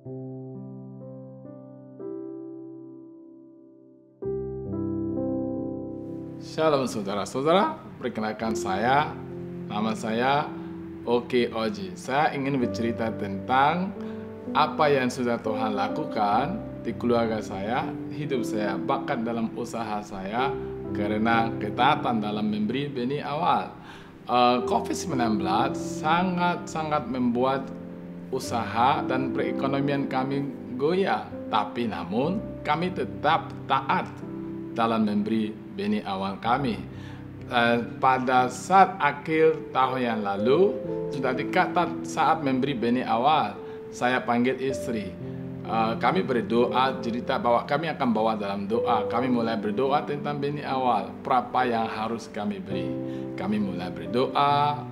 Shalom saudara-saudara, perkenalkan nama saya Oke Oji. Saya ingin bercerita tentang apa yang sudah Tuhan lakukan di keluarga saya, hidup saya, bahkan dalam usaha saya karena ketaatan dalam memberi benih awal. COVID-19 sangat-sangat membuat usaha dan perekonomian kami goyah, tapi namun kami tetap taat dalam memberi benih awal kami. Pada saat akhir tahun yang lalu, sudah dekat saat memberi benih awal, saya panggil istri. Kami berdoa, cerita bahwa kami akan bawa dalam doa. Kami mulai berdoa tentang benih awal, berapa yang harus kami beri. Kami mulai berdoa.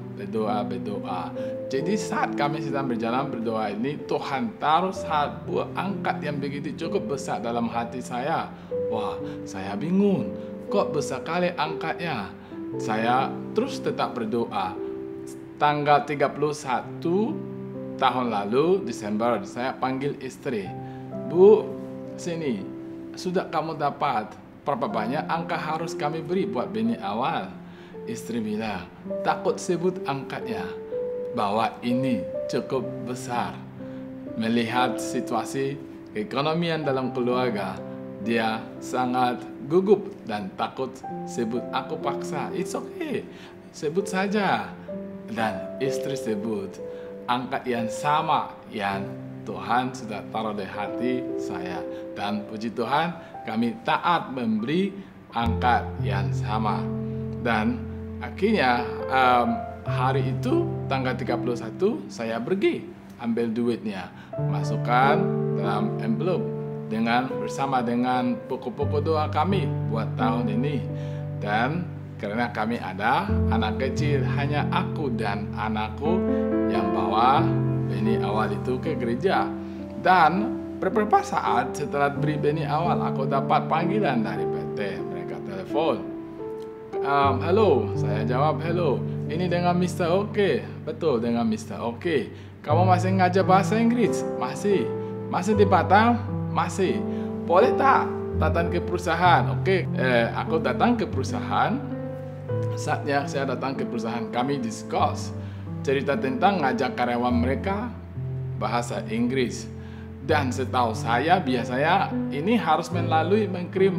Jadi saat kami sedang berjalan berdoa ini, Tuhan taruh buah angkat yang begitu cukup besar dalam hati saya. Wah, saya bingung, kok besar kali angkatnya. Saya terus tetap berdoa. Tanggal 31 tahun lalu, Desember, saya panggil istri. Bu, sini, sudah kamu dapat berapa banyak angka harus kami beri buat benih awal? Istri bilang, takut sebut angkatnya, bahwa ini cukup besar. Melihat situasi keekonomian dalam keluarga, dia sangat gugup dan takut sebut. Aku paksa, it's okay, sebut saja. Dan istri sebut angkat yang sama yang Tuhan sudah taruh di hati saya. Dan puji Tuhan, kami taat memberi angkat yang sama. Dan akhirnya hari itu tanggal 31 saya pergi ambil duitnya, masukkan dalam envelope bersama dengan pokok-pokok doa kami buat tahun ini. Dan karena kami ada anak kecil, hanya aku dan anakku yang bawa benih awal itu ke gereja. Dan beberapa saat setelah beri benih awal, aku dapat panggilan dari PT. Mereka telepon. Halo, saya jawab hello. Ini dengan Mr. Oke. Betul, dengan Mr. Oke. Kamu masih ngajar bahasa Inggris? Masih di Batam? Masih. Boleh tak datang ke perusahaan? Oke. Aku datang ke perusahaan. Saatnya saya datang ke perusahaan, kami discuss cerita tentang ngajak karyawan mereka bahasa Inggris. Dan setahu saya biasanya ini harus mengirim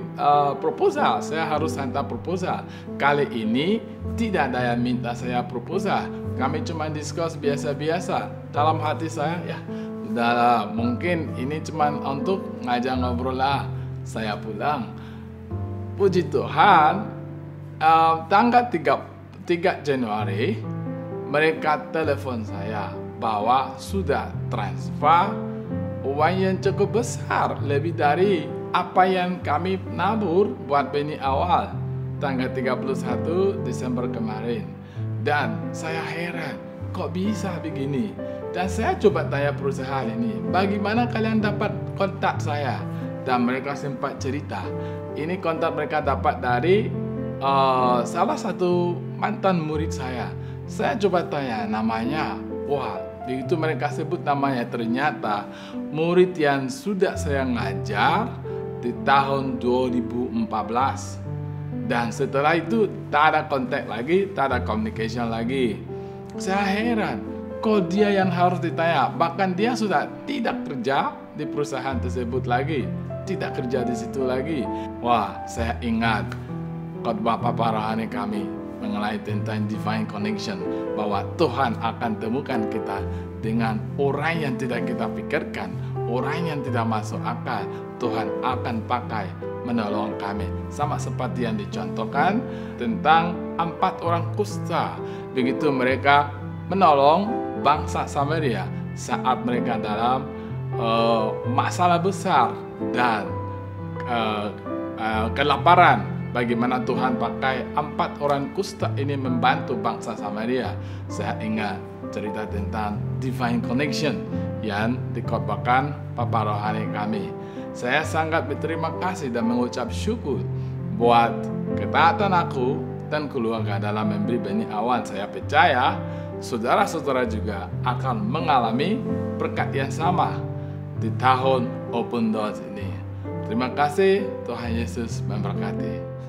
proposal. Saya harus hantar proposal. Kali ini tidak ada yang minta saya proposal. Kami cuma discuss biasa-biasa. Dalam hati saya, ya udahlah, mungkin ini cuma untuk ngajak ngobrol lah. Saya pulang. Puji Tuhan, tanggal 3 Januari mereka telepon saya bahwa sudah transfer uang yang cukup besar, lebih dari apa yang kami nabur buat benih awal tanggal 31 Desember kemarin. Dan saya heran, kok bisa begini? Dan saya coba tanya perusahaan ini, bagaimana kalian dapat kontak saya? Dan mereka sempat cerita, ini kontak mereka dapat dari salah satu mantan murid saya. Saya coba tanya namanya. Wah, begitu mereka sebut namanya, ternyata murid yang sudah saya ngajar di tahun 2014. Dan setelah itu tak ada kontak lagi, tak ada communication lagi. Saya heran, kok dia yang harus ditanya? Bahkan dia sudah tidak kerja di perusahaan tersebut lagi, tidak kerja di situ lagi. Wah, saya ingat khotbah Papa Rohani kami mengenai tentang divine connection, bahwa Tuhan akan temukan kita dengan orang yang tidak kita pikirkan, orang yang tidak masuk akal. Tuhan akan pakai menolong kami, sama seperti yang dicontohkan tentang 4 orang kusta. Begitu mereka menolong bangsa Samaria saat mereka dalam masalah besar dan kelaparan. Bagaimana Tuhan pakai 4 orang kusta ini membantu bangsa Samaria. Saya ingat cerita tentang divine connection yang dikhotbahkan Papa Rohani kami. Saya sangat berterima kasih dan mengucap syukur buat ketaatan aku dan keluarga dalam memberi benih awal. Saya percaya saudara-saudara juga akan mengalami berkat yang sama. di tahun Open Doors ini. Terima kasih, Tuhan Yesus memberkati.